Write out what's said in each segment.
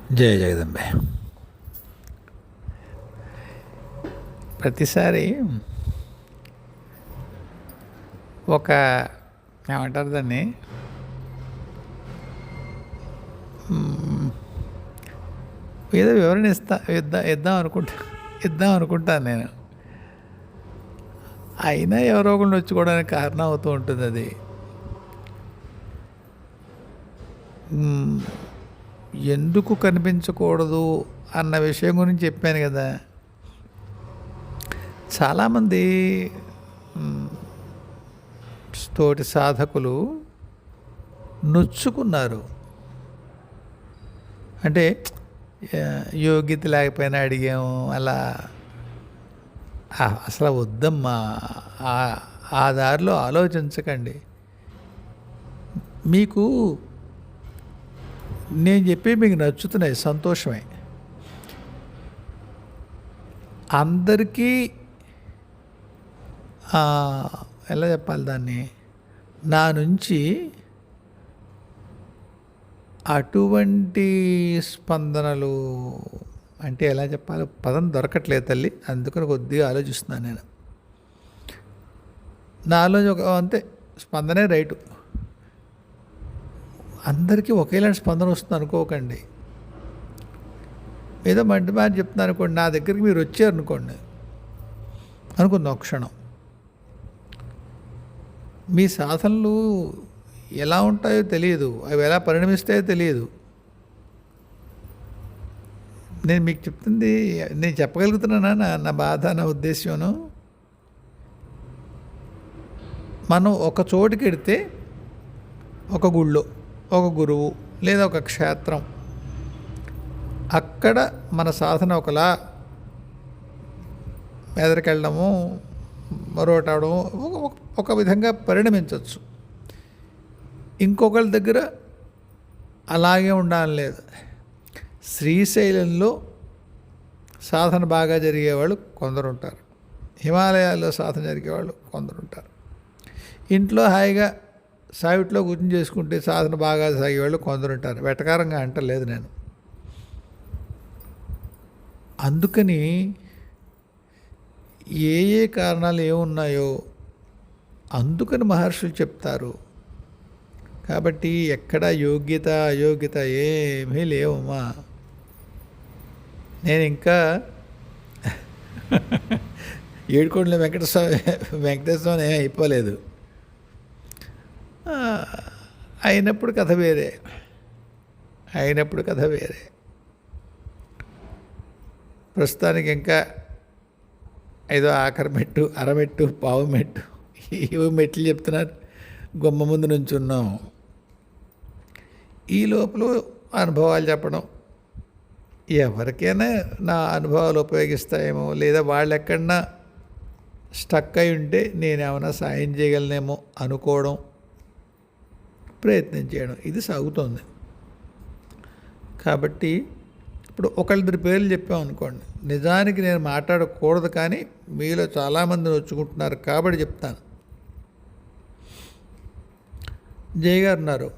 జయ జగదంబే. ప్రతిసారి ఒక ఏమంటారు దాన్ని, ఏదో వివరణ ఇద్దాం అనుకుంటాను నేను. అయినా ఎవరో ఒకళ్ళు వచ్చుకోవడానికి కారణం అవుతూ ఉంటుంది. అది ఎందుకు కనిపించకూడదు అన్న విషయం గురించి చెప్పాను కదా. చాలామంది తోటి సాధకులు నొచ్చుకున్నారు. అంటే యోగ్యత లేకపోయినా అడిగాము అలా. అసలు వద్దమ్మా, ఆ దారిలో ఆలోచించకండి. మీకు నేను చెప్పి మీకు నచ్చుతున్నాయి, సంతోషమే. అందరికీ ఎలా చెప్పాలి దాన్ని, నా నుంచి అటువంటి స్పందనలు అంటే ఎలా చెప్పాలి, పదం దొరకట్లేదు తల్లి, అందుకని కొద్దిగా ఆలోచిస్తున్నాను నేను. నాలో అంతే స్పందనే రైటు. అందరికీ ఒకేలాంటి స్పందన వస్తుంది అనుకోకండి. ఏదో మంటి మాట చెప్తున్నాను అనుకోండి, నా దగ్గరికి మీరు వచ్చారనుకోండి, అనుకుందాం ఒక క్షణం, మీ సాధనలు ఎలా ఉంటాయో తెలియదు, అవి ఎలా పరిణమిస్తాయో తెలియదు. నేను మీకు చెప్తుంది, నేను చెప్పగలుగుతున్నానా నా బాధ, నా ఉద్దేశ్యం. మనం ఒక చోటుకి వెడితే, ఒక గుళ్ళో ఒక గురువు లేదా ఒక క్షేత్రం, అక్కడ మన సాధన ఒకలా ఎదరికెళ్ళడము, మరొకటి అవడము ఒక విధంగా పరిణమించవచ్చు. ఇంకొకరి దగ్గర అలాగే ఉండాలని లేదు. శ్రీశైలంలో సాధన బాగా జరిగేవాళ్ళు కొందరు ఉంటారు, హిమాలయాల్లో సాధన జరిగేవాళ్ళు కొందరు ఉంటారు, ఇంట్లో హాయిగా సావిట్లో గుర్తు చేసుకుంటే సాధన బాగా సాగేవాళ్ళు కొందరు ఉంటారు. వెటకారంగా అంటలేదు నేను. అందుకని ఏ కారణాలు ఏమున్నాయో అందుకని మహర్షులు చెప్తారు. కాబట్టి ఎక్కడ యోగ్యత అయోగ్యత ఏమీ లేవమ్మా. నేను ఇంకా ఏడుకోండ్ల వెంకటేశ్వర ఏమీ అయిపోలేదు. అయినప్పుడు కథ వేరే. ప్రస్తుతానికి ఇంకా ఏదో ఆఖరి మెట్టు, అరమెట్టు, పావు మెట్టు, ఇవి మెట్లు చెప్తున్నారు, గుమ్మ ముందు నుంచి ఉన్నాం. ఈ లోపల అనుభవాలు చెప్పడం ఎవరికైనా నా అనుభవాలు ఉపయోగిస్తాయేమో, లేదా వాళ్ళు ఎక్కడన్నా స్టక్ అయి ఉంటే నేనేమైనా సాయం చేయగలనేమో అనుకోవడం, ప్రయత్నం చేయడం, ఇది సాగుతోంది. కాబట్టి ఇప్పుడు ఒకళ్ళిద్దరి పేర్లు చెప్పామనుకోండి, నిజానికి నేను మాట్లాడకూడదు, కానీ మీలో చాలామంది నొచ్చుకుంటున్నారు కాబట్టి చెప్తాను. జయ గారు ఉన్నారు,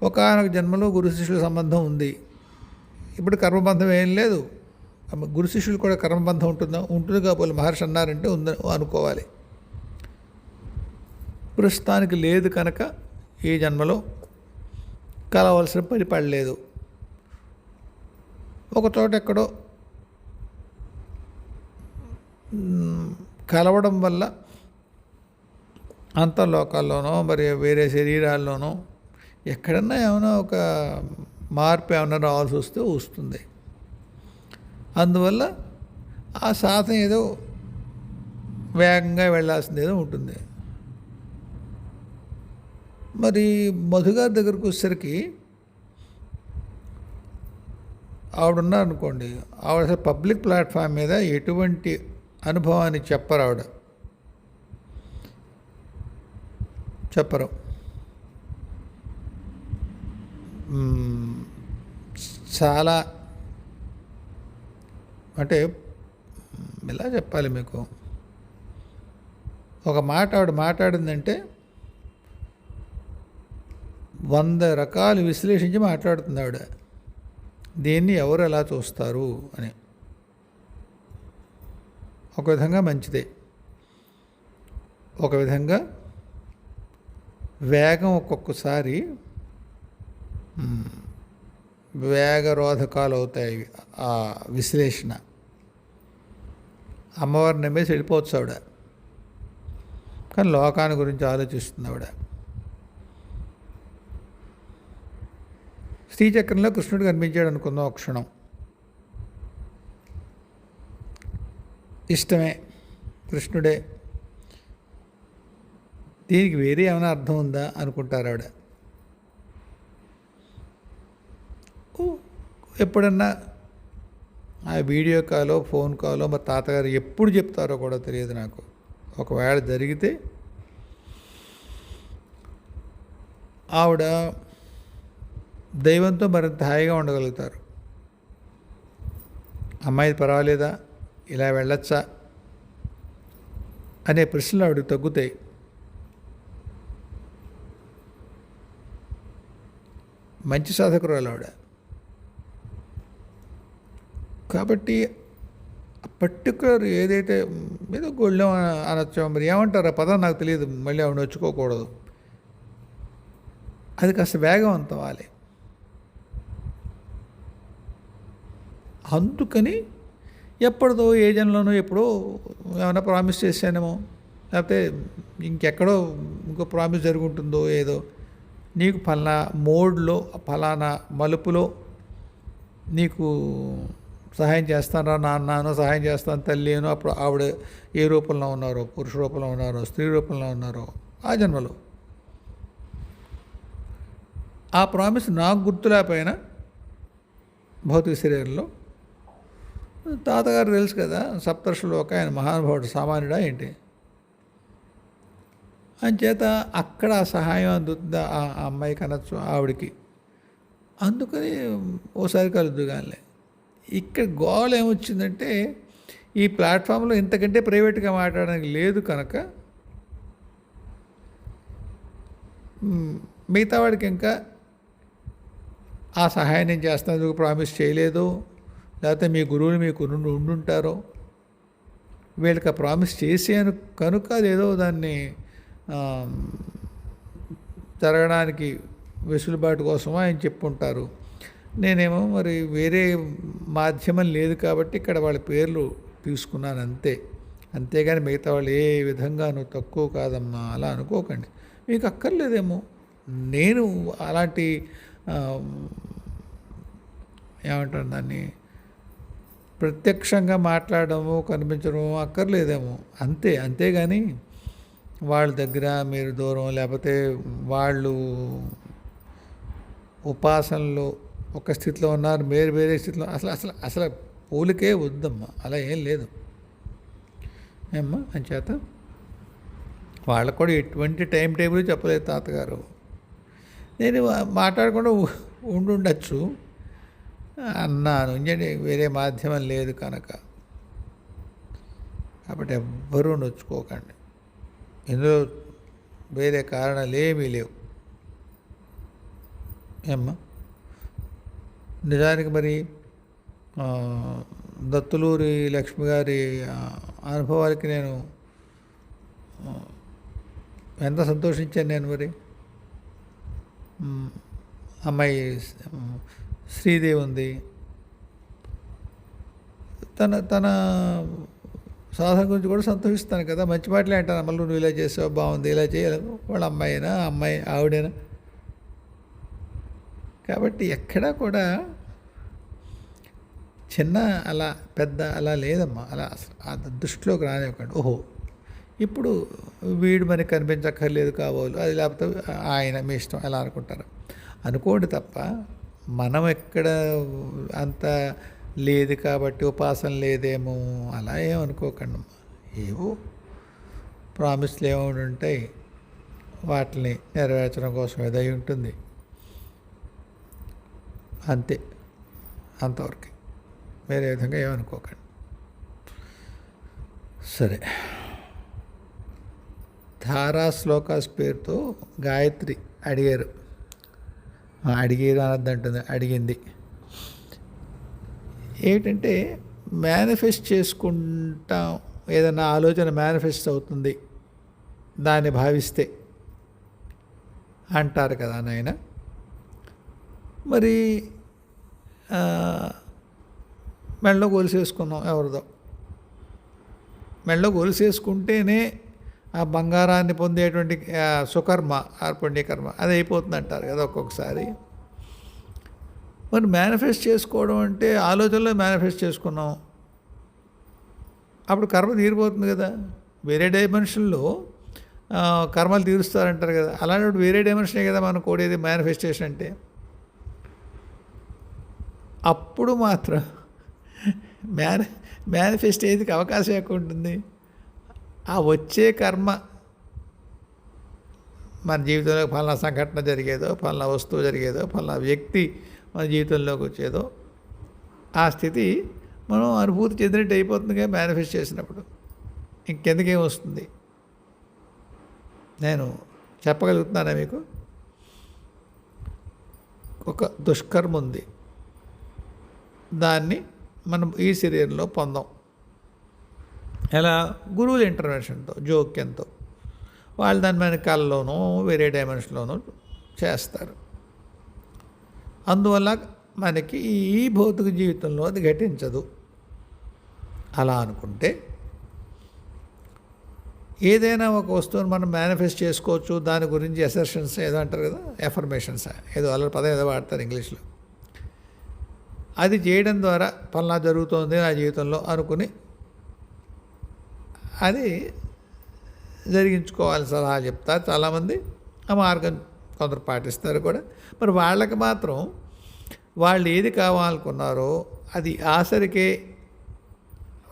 ఒకానొక జన్మలో గురు శిష్యుల సంబంధం ఉంది. ఇప్పుడు కర్మబంధం ఏం లేదు. గురు శిష్యులు కూడా కర్మబంధం ఉంటుంది కాబోలు మహర్షి అన్నారంటే ఉంది అనుకోవాలి. ప్రస్తుతానికి లేదు కనుక ఈ జన్మలో కలవలసిన పని పడలేదు. ఒక చోట ఎక్కడో కలవడం వల్ల అంతర్లోకాల్లోనో మరి వేరే శరీరాల్లోనో ఎక్కడన్నా ఏమైనా ఒక మార్పు ఏమైనా రావాల్సి వస్తుంది. అందువల్ల ఆ సాధన ఏదో వేగంగా వెళ్ళాల్సింది ఏదో ఉంటుంది. మరి మధుగారి దగ్గరకు వచ్చేసరికి ఆవిడున్నారనుకోండి, ఆవిడ అసలు పబ్లిక్ ప్లాట్ఫామ్ మీద ఎటువంటి అనుభవాన్ని చెప్పరు. చాలా అంటే ఎలా చెప్పాలి మీకు, ఒక మాట ఆవిడ మాట్లాడిందంటే 100 రకాలు విశ్లేషించి మాట్లాడుతుంది ఆవిడ. దీన్ని ఎవరు ఎలా చూస్తారు అని. ఒక విధంగా మంచిదే, ఒక విధంగా వేగం ఒక్కొక్కసారి వేగరోధకాలు అవుతాయి ఆ విశ్లేషణ. అమ్మవారిని నమ్మేసి వెళ్ళిపోవచ్చు ఆవిడ, కానీ లోకాన్ని గురించి ఆలోచిస్తుంది ఆవిడ. శ్రీచక్రంలో కృష్ణుడు కనిపించాడు అనుకుందాం ఒక క్షణం. ఇష్టమే, కృష్ణుడే. దీనికి వేరే ఏమైనా అర్థం ఉందా అనుకుంటారు ఆవిడ. ఎప్పుడన్నా ఆ వీడియో కాలో ఫోన్ కాలో మా తాతగారు ఎప్పుడు చెప్తారో కూడా తెలియదు నాకు. ఒకవేళ జరిగితే ఆవిడ దైవంతో మరింత హాయిగా ఉండగలుగుతారు. అమ్మాయి పర్వాలేదా, ఇలా వెళ్ళొచ్చా అనే ప్రశ్నలు ఆవిడకి తగ్గుతాయి. మంచి సాధకురాలు ఆవిడ. కాబట్టి పర్టికులర్ ఏదైతే ఏదో గొళ్ళెం అనొచ్చో, మరి ఏమంటారు ఆ పదం నాకు తెలియదు, మళ్ళీ ఆవిడ వచ్చుకోకూడదు. అది కాస్త వేగవంతం అవ్వాలి. అందుకని ఎప్పటిదో ఏ జన్మలోనో ఎప్పుడో ఏమైనా ప్రామిస్ చేశానేమో, లేకపోతే ఇంకెక్కడో ఇంకో ప్రామిస్ జరుగుంటుందో ఏదో, నీకు ఫలానా మోడ్లో ఫలానా మలుపులో నీకు సహాయం చేస్తానరా నాన్నను, సహాయం చేస్తాను తల్లిను. అప్పుడు ఆవిడ ఏ రూపంలో ఉన్నారో, పురుష రూపంలో ఉన్నారో, స్త్రీ రూపంలో ఉన్నారో ఆ జన్మలో ఆ ప్రామిస్ నాకు గుర్తులేకపోయినా భౌతిక శరీరంలో తాతగారు తెలుసు కదా, సప్తర్షులోక ఆయన మహానుభావుడు, సామాన్యుడా ఏంటి. అంచేత అక్కడ ఆ సహాయం అందుతుంది ఆ అమ్మాయికి అనొచ్చు ఆవిడికి. అందుకని ఓసారి కలుద్దు కానీ. ఇక్కడ గోల ఏమొచ్చిందంటే ఈ ప్లాట్ఫామ్లో ఇంతకంటే ప్రైవేట్గా మాట్లాడడానికి లేదు కనుక మిగతా వాడికి ఇంకా ఆ సహాయం నేను చేస్తాను ప్రామిస్ చేయలేదు, లేకపోతే మీ గురువులు మీకు ఉండుంటారో, వీళ్ళకి ఆ ప్రామిస్ చేసాను కనుక అదేదో దాన్ని జరగడానికి వెసులుబాటు కోసమో ఆయన చెప్పుంటారు. నేనేమో మరి వేరే మాధ్యమం లేదు కాబట్టి ఇక్కడ వాళ్ళ పేర్లు తీసుకున్నాను అంతే. అంతేగాని మిగతా వాళ్ళు ఏ విధంగా నువ్వు తక్కువ కాదమ్మా అలా అనుకోకండి. మీకు అక్కర్లేదేమో, నేను అలాంటి ఏమంటారు దాన్ని ప్రత్యక్షంగా మాట్లాడము కనిపించడము అక్కర్లేదేమో అంతే. అంతేగాని వాళ్ళ దగ్గర మీరు దూరం, లేకపోతే వాళ్ళు ఉపాసనలో ఒక స్థితిలో ఉన్నారు, మీరు వేరే స్థితిలో, అసలు అసలు అసలు పోలికే వద్దమ్మా, అలా ఏం లేదు ఏమ్మా. అంచేత వాళ్ళకు కూడా ఎటువంటి టైం టేబుల్ చెప్పలేదు తాతగారు. నేను మాట్లాడకుండా ఉండుండొచ్చు అన్నాను, ఇంజని వేరే మాధ్యమం లేదు కనుక. కాబట్టి ఎవ్వరూ నొచ్చుకోకండి, ఇందులో వేరే కారణాలు ఏమీ లేవు ఏమ్మా. నిజానికి మరి దత్తులూరి లక్ష్మి గారి అనుభవాలకి నేను ఎంత సంతోషించాను నేను. మరి అమ్మాయి శ్రీదేవి ఉంది, తన సాధన గురించి కూడా సంతోషిస్తాను కదా. మంచి మాటలే అంటాను, మళ్ళీ నువ్వు ఇలా చేసావు బాగుంది, ఇలా చేయాలి, వాళ్ళ అమ్మాయి ఆవిడైనా. కాబట్టి ఎక్కడా కూడా చిన్న అలా పెద్ద అలా లేదమ్మా. అలా ఆ దృష్టిలోకి రానివ్వకండి. ఓహో ఇప్పుడు వీడు మనకి కనిపించక్కర్లేదు కావాలి, అది లేకపోతే ఆయన మీ ఇష్టం ఎలా అనుకుంటారు అనుకోండి తప్ప, మనం ఎక్కడ అంత లేదు కాబట్టి ఉపాసన లేదేమో అలా ఏమనుకోకండి అమ్మా. ఏవో ప్రామిస్లు ఏమైనా ఉంటాయి, వాటిని నెరవేర్చడం కోసం ఏదో ఉంటుంది అంతే, అంతవరకు. వేరే విధంగా ఏమనుకోకండి. సరే, ధారా శ్లోకాస్ పేరుతో గాయత్రి అడిగారు. అడిగేది అనద్దంటుంది, అడిగింది. ఏమిటంటే మేనిఫెస్ట్ చేసుకుంటాం, ఏదైనా ఆలోచన మేనిఫెస్ట్ అవుతుంది దాన్ని భావిస్తే అంటారు కదా నాయన. మరి మెడలో గొలుసేసుకున్నాం ఎవరిదో, మెడలో గొలుసేసుకుంటేనే ఆ బంగారాన్ని పొందేటువంటి సుకర్మ, పుణ్యకర్మ అది అయిపోతుంది అంటారు కదా ఒక్కొక్కసారి. మరి మేనిఫెస్ట్ చేసుకోవడం అంటే ఆలోచనలో మేనిఫెస్ట్ చేసుకున్నాం, అప్పుడు కర్మ తీరిపోతుంది కదా. వేరే డైమెన్షన్లో కర్మలు తీరుస్తారంటారు కదా, అలాంటి వేరే డైమెన్షనే కదా మనం కోడేది మేనిఫెస్టేషన్ అంటే. అప్పుడు మాత్రం మేనిఫెస్ట్ అయ్యేందుకు అవకాశం ఎక్కువ ఉంటుంది. ఆ వచ్చే కర్మ మన జీవితంలో ఫలానా సంఘటన జరిగేదో, ఫలానా వస్తువు జరిగేదో, ఫలానా వ్యక్తి మన జీవితంలోకి వచ్చేదో ఆ స్థితి మనం అనుభూతి చెందినట్టు అయిపోతుంది కదా మేనిఫెస్ట్ చేసినప్పుడు. ఇంకెందుకేం వస్తుంది? నేను చెప్పగలుగుతున్నానా మీకు? ఒక దుష్కర్మ ఉంది, దాన్ని మనం ఈ శరీరంలో పొందాం. ఎలా? గురువుల ఇంటర్వెన్షన్తో, జోక్యంతో. వాళ్ళు దాన్ని మన కళ్ళలోనూ వేరే డైమెన్షన్లోనూ చేస్తారు. అందువల్ల మనకి ఈ భౌతిక జీవితంలో అది ఘటించదు. అలా అనుకుంటే ఏదైనా ఒక వస్తువును మనం మేనిఫెస్ట్ చేసుకోవచ్చు. దాని గురించి అసర్షన్స్ ఏదో అంటారు కదా, ఎఫర్మేషన్స్ ఏదో అలా పదం ఏదో వాడతారు ఇంగ్లీష్లో. అది చేయడం ద్వారా పలానా జరుగుతోంది నా జీవితంలో అనుకుని అది జరిగించుకోవాలి సలహా చెప్తారు చాలామంది. ఆ మార్గం కొందరు పాటిస్తారు కూడా. మరి వాళ్ళకి మాత్రం వాళ్ళు ఏది కావాలనుకున్నారో అది ఆసరికే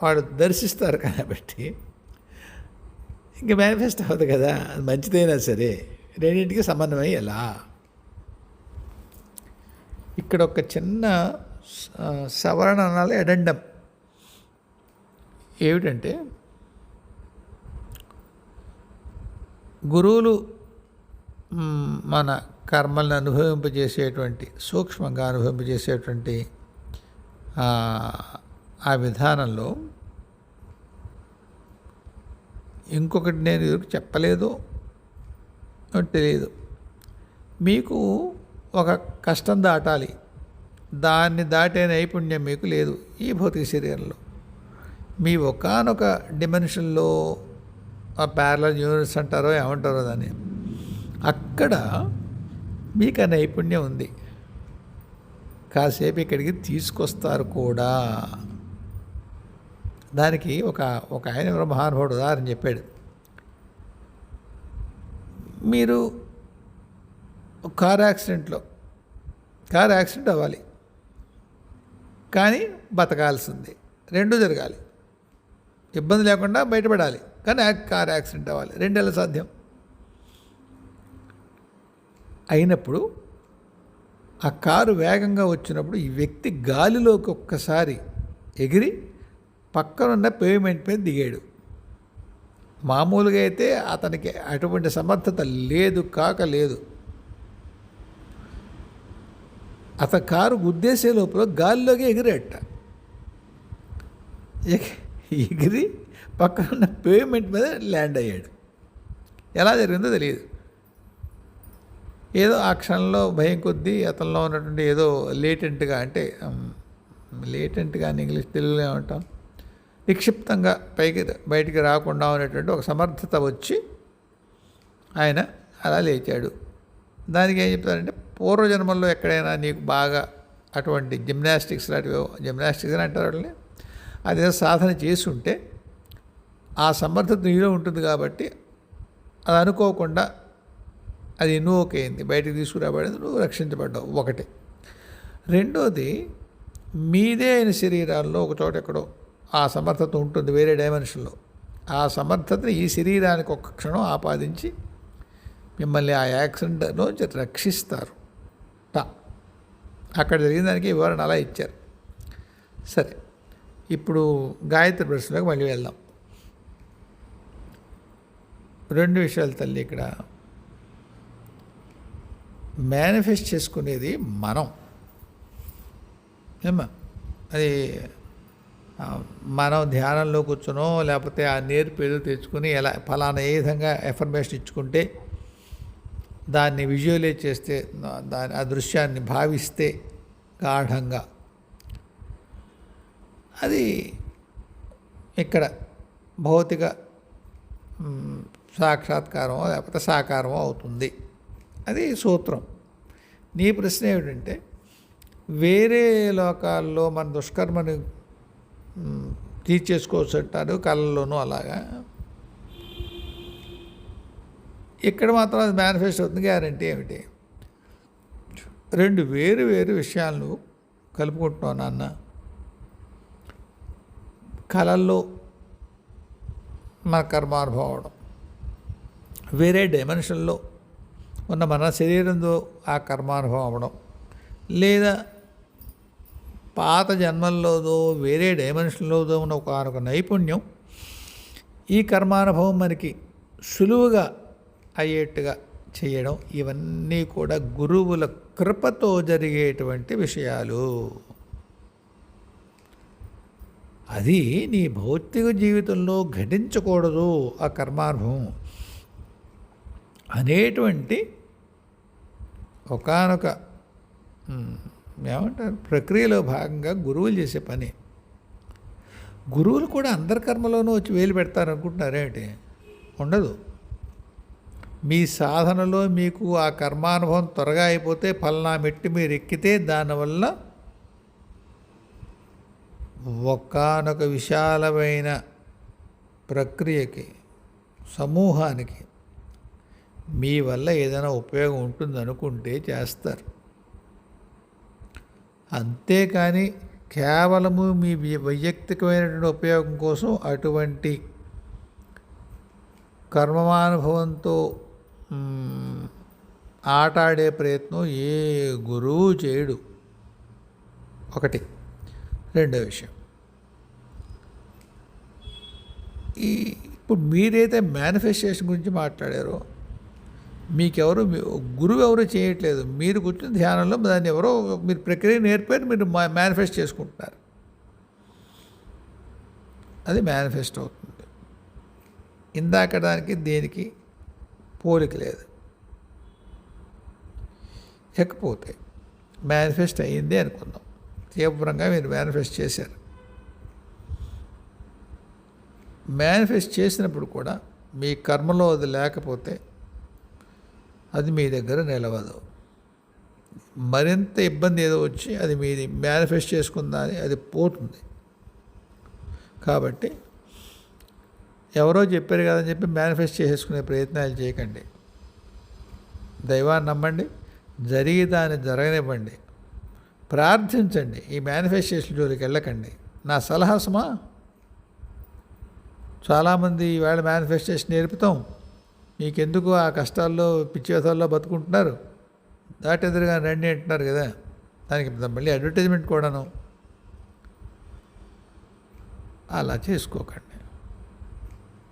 వాడు దర్శిస్తారు కాబట్టి ఇంకా మేనిఫెస్ట్ అవ్వదు కదా. అది మంచిదైనా సరే రెండింటికి సమన్వయం ఎలా? ఇక్కడ ఒక చిన్న సవరణ అనాలి, అడెండం. ఏమిటంటే గురువులు మన కర్మల్ని అనుభవింపజేసేటువంటి, సూక్ష్మంగా అనుభవింపజేసేటువంటి ఆ విధానంలో ఇంకొకటి నేను ఎదురు చెప్పలేదు తెలియదు. మీకు ఒక కష్టం దాటాలి, దాన్ని దాటే నైపుణ్యం మీకు లేదు ఈ భౌతిక శరీరంలో. మీ ఒకానొక డిమెన్షన్లో ఆ ప్యారలల్ యూనివర్స్ అంటారో ఏమంటారో దాన్ని, అక్కడ మీకు ఆ నైపుణ్యం ఉంది. కాసేపు ఇక్కడికి తీసుకొస్తారు కూడా. దానికి ఒక ఆయన మహానుభావుడు ఉదాహరణ చెప్పాడు. మీరు కారు యాక్సిడెంట్ అవ్వాలి, కానీ బతకాల్సింది, రెండూ జరగాలి. ఇబ్బంది లేకుండా బయటపడాలి, కానీ కారు యాక్సిడెంట్ అవ్వాలి. రెండేళ్ళ సాధ్యం అయినప్పుడు ఆ కారు వేగంగా వచ్చినప్పుడు ఈ వ్యక్తి గాలిలోకి ఒక్కసారి ఎగిరి పక్కనున్న పేమెంట్ మీద దిగాడు. మామూలుగా అయితే అతనికి అటువంటి సమర్థత లేదు లేదు. అతను కారు గుద్దేసే లోపల గాలిలోకి ఎగిరేట. ఎగిరి పక్కనున్న పేమెంట్ మీద ల్యాండ్ అయ్యాడు. ఎలా జరిగిందో తెలియదు. ఏదో ఆ క్షణంలో భయం కొద్దీ అతనిలో ఉన్నటువంటి ఏదో లేటెంట్గా అని ఇంగ్లీష్ తెలుగులో ఏమంటాం, నిక్షిప్తంగా బయటికి రాకుండా ఉన్నటువంటి ఒక సమర్థత వచ్చి ఆయన అలా లేచాడు. దానికి ఏం చెప్తారంటే, పూర్వజన్మల్లో ఎక్కడైనా నీకు బాగా అటువంటి జిమ్నాస్టిక్స్ అని అంటారు వాళ్ళని, అదేదో సాధన చేసి ఉంటే ఆ సమర్థత నీలో ఉంటుంది కాబట్టి అది అనుకోకుండా అది ఇన్వోక్ అయింది, బయటికి తీసుకురాబడింది, నువ్వు రక్షించబడ్డావు. ఒకటి. రెండోది, మీదే అయిన శరీరాల్లో ఒక చోట ఎక్కడో ఆ సమర్థత ఉంటుంది వేరే డైమెన్షన్లో. ఆ సమర్థతని ఈ శరీరానికి ఒక్క క్షణం ఆపాదించి మిమ్మల్ని ఆ యాక్సిడెంట్లోంచి రక్షిస్తారు. అక్కడ జరిగిన దానికి వివరణ అలా ఇచ్చారు. సరే, ఇప్పుడు గాయత్రి ప్రశ్నలోకి మళ్ళీ వెళ్దాం. 2 విషయాలు తల్లి ఇక్కడ. మేనిఫెస్ట్ చేసుకునేది మనం. ఏమ్మా అది మనం ధ్యానంలో కూర్చునో లేకపోతే ఆ నేర్పేదో తెచ్చుకుని ఎలా ఫలానా ఏ విధంగా ఎఫర్మేషన్ ఇచ్చుకుంటే దాన్ని విజువలైజ్ చేస్తే దాని ఆ దృశ్యాన్ని భావిస్తే గాఢంగా అది ఇక్కడ భౌతిక సాక్షాత్కారమో లేకపోతే సాకారమో అవుతుంది. అది సూత్రం. నీ ప్రశ్న ఏమిటంటే వేరే లోకాల్లో మన దుష్కర్మని తీర్చేసుకోవచ్చు అంటారు కళల్లోనూ అలాగా. ఇక్కడ మాత్రం అది మేనిఫెస్ట్ అవుతుంది. గ్యారంటీ ఏమిటి? రెండు వేరు వేరు విషయాలను కలుపుకుంటున్నావు నాన్న. కళల్లో మన కర్మానుభవం అవడం, వేరే డైమెన్షన్లో ఉన్న మన శరీరంలో ఆ కర్మానుభవం అవ్వడం, లేదా పాత జన్మల్లోదో వేరే డైమెన్షన్లోదో ఉన్న ఒక నైపుణ్యం ఈ కర్మానుభవం మనకి సులువుగా అయ్యేట్టుగా చేయడం, ఇవన్నీ కూడా గురువుల కృపతో జరిగేటువంటి విషయాలు. అది నీ భౌతిక జీవితంలో ఘటించకూడదు ఆ కర్మానుభవం అనేటువంటి ఒకానొక ఏమంటారు ప్రక్రియలో భాగంగా గురువులు చేసే పని. గురువులు కూడా అందరి కర్మలోనూ వచ్చి వేలు పెడతారనుకుంటున్నారేంటి? ఉండదు. మీ సాధనలో మీకు ఆ కర్మానుభవం త్వరగా అయిపోతే ఫలానా మెట్టు మీరు ఎక్కితే దానివల్ల ఒకానొక విశాలమైన ప్రక్రియకి సమూహానికి మీ వల్ల ఏదైనా ఉపయోగం ఉంటుందనుకుంటే చేస్తారు. అంతేకాని కేవలము మీ వైయక్తికమైనటువంటి ఉపయోగం కోసం అటువంటి కర్మానుభవంతో ఆటాడే ప్రయత్నం ఏ గురువు చేయడు. ఒకటి. రెండో విషయం, ఇప్పుడు మీరైతే మేనిఫెస్టేషన్ గురించి మాట్లాడారో మీకెవరు గురువు ఎవరు చేయట్లేదు. మీరు కూర్చుని ధ్యానంలో దాన్ని ఎవరో మీరు ప్రక్రియ నేర్పారు, మీరు మేనిఫెస్ట్ చేసుకుంటున్నారు. అది మేనిఫెస్ట్ అవుతుంది. ఇందాక దానికి దేనికి పోలిక లేదు. ఇకపోతే మేనిఫెస్ట్ అయ్యింది అనుకుందాం. తీవ్రంగా మీరు మేనిఫెస్ట్ చేశారు. మేనిఫెస్ట్ చేసినప్పుడు కూడా మీ కర్మలో అది లేకపోతే అది మీ దగ్గర నిలవదు. మరింత ఇబ్బంది ఏదో వచ్చి అది మీది మేనిఫెస్ట్ చేసుకుందని అది పోతుంది. కాబట్టి ఎవరో చెప్పారు కదని చెప్పి మేనిఫెస్ట్ చేసేసుకునే ప్రయత్నాలు చేయకండి. దైవాన్ని నమ్మండి, జరిగి దాన్ని జరగనివ్వండి, ప్రార్థించండి. ఈ మేనిఫెస్టేషన్ జోలికి వెళ్ళకండి. నా సలహా సుమా. చాలామంది ఈవేళ మేనిఫెస్టేషన్ నేర్పుతాం, మీకెందుకు ఆ కష్టాల్లో పిచ్చివేతాల్లో బతుకుంటున్నారు, దాటి ఎదురుగా రండి అంటున్నారు కదా. దానికి మళ్ళీ అడ్వర్టైజ్మెంట్ కూడాను. అలా చేసుకోకండి,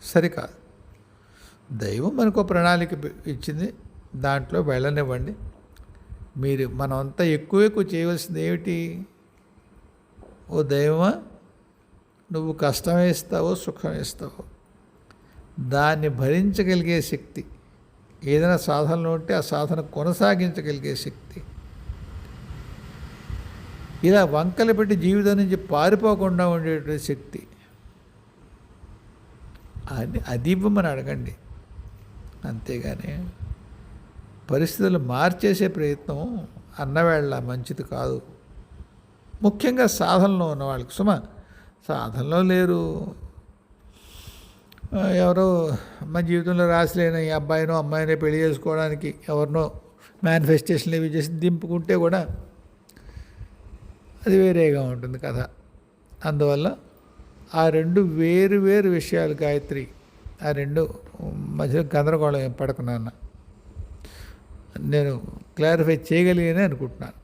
సరికాదు. దైవం మనకు ప్రణాళిక ఇచ్చింది, దాంట్లో వెళ్ళనివ్వండి. మీరు మనమంతా ఎక్కువ చేయవలసింది ఏమిటి? ఓ దైవమా, నువ్వు కష్టం ఇస్తావో సుఖం ఇస్తావో దాన్ని భరించగలిగే శక్తి, ఏదైనా సాధనలో ఉంటే ఆ సాధన కొనసాగించగలిగే శక్తి, ఇలా వంకలు పెట్టి జీవితం నుంచి పారిపోకుండా ఉండేటువంటి శక్తి, అది ఇవ్వమని అడగండి. అంతేగాని పరిస్థితులు మార్చేసే ప్రయత్నం అన్నవేళ మంచిది కాదు. ముఖ్యంగా సాధనలో ఉన్న వాళ్ళకి. సాధనలో లేరు, ఎవరో మన జీవితంలో రాసిలేని అబ్బాయినో అమ్మాయినో పెళ్లి చేసుకోవడానికి ఎవరినో మేనిఫెస్టేషన్లు ఇవి చేసి దింపుకుంటే కూడా అది వేరేగా ఉంటుంది కథ. అందువల్ల ఆ రెండు వేరు వేరు విషయాలు గాయత్రి. ఆ రెండు మధ్యలో గందరగోళం పడకున్నాను. నేను క్లారిఫై చేయగలిగానే అనుకుంటున్నాను.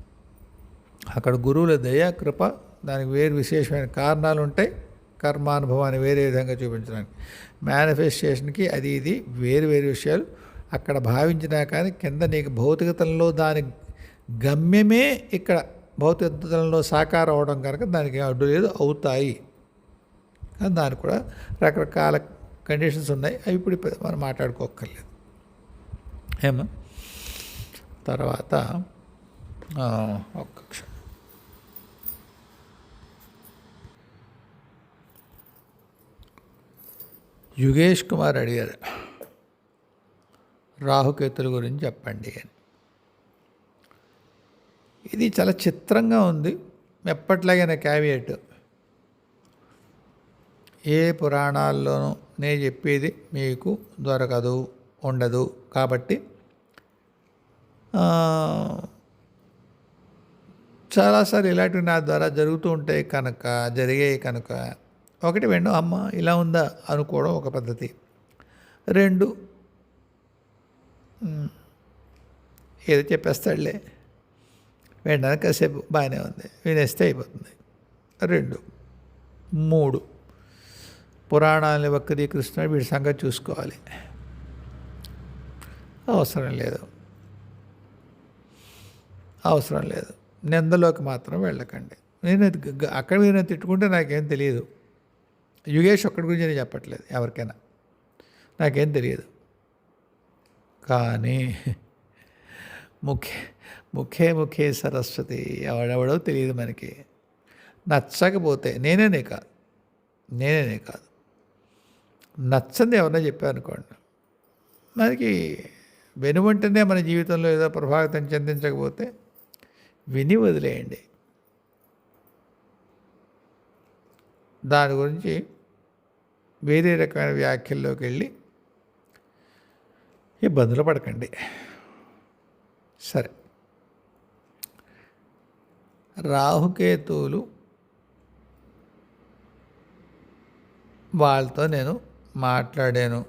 అక్కడ గురువుల దయ కృప, దానికి వేరు విశేషమైన కారణాలు ఉంటాయి. కర్మానుభవాన్ని వేరే విధంగా చూపించడానికి మేనిఫెస్టేషన్కి అది ఇది వేరు వేరు విషయాలు. అక్కడ భావించినా కానీ కింద నీకు భౌతికతలో దాని గమ్యమే ఇక్కడ భౌతికతలో సాకారం అవడం కనుక దానికి అడ్డు లేదు, అవుతాయి. కానీ దానికి కూడా రకరకాల కండిషన్స్ ఉన్నాయి. అవి ఇప్పుడు మనం మాట్లాడుకోక్కర్లేదు. ఏమో తర్వాత ఒక్క క్షణం. యుగేష్ కుమార్ అడిగారు, రాహుకేతుల గురించి చెప్పండి అని. ఇది చాలా చిత్రంగా ఉంది. ఎప్పట్లాగైనా క్యావియేట్, ఏ పురాణాల్లోనూ నేను చెప్పేది మీకు దొరకదు, ఉండదు. కాబట్టి చాలాసార్లు ఇలాంటివి నా ద్వారా జరుగుతూ ఉంటాయి కనుక, జరిగాయి కనుక, ఒకటి వెండు అమ్మ ఇలా ఉందా అనుకోవడం ఒక పద్ధతి. రెండు, ఏదో చెప్పేస్తాడులే, వెంటనే కాసేపు బాగానే ఉంది, వినేస్తే అయిపోతుంది. రెండు, మూడు, పురాణాలని వక్రీకరిస్తున్నాడు, వీడి సంగతి చూసుకోవాలి. అవసరం లేదు, అవసరం లేదు. నిందలోకి మాత్రం వెళ్ళకండి. నేను అక్కడ మీరు తిట్టుకుంటే నాకేం తెలియదు. యుగేష్ ఒక్కడి గురించి నేను చెప్పట్లేదు, ఎవరికైనా నాకేం తెలియదు. కానీ ముఖే సరస్వతి, ఎవడెవడో తెలియదు మనకి. నచ్చకపోతే నేనే కాదు, నచ్చంది ఎవరన్నా చెప్పారనుకోండి, మనకి వెనువంటనే మన జీవితంలో ఏదో ప్రభావితం చెందించకపోతే విని వదిలేయండి. దాని గురించి వేరే రకమైన వ్యాఖ్యల్లోకి వెళ్ళి ఇబ్బందులు పడకండి. సరే, రాహుకేతువులు వాళ్ళతో నేను మాట్లాడాను.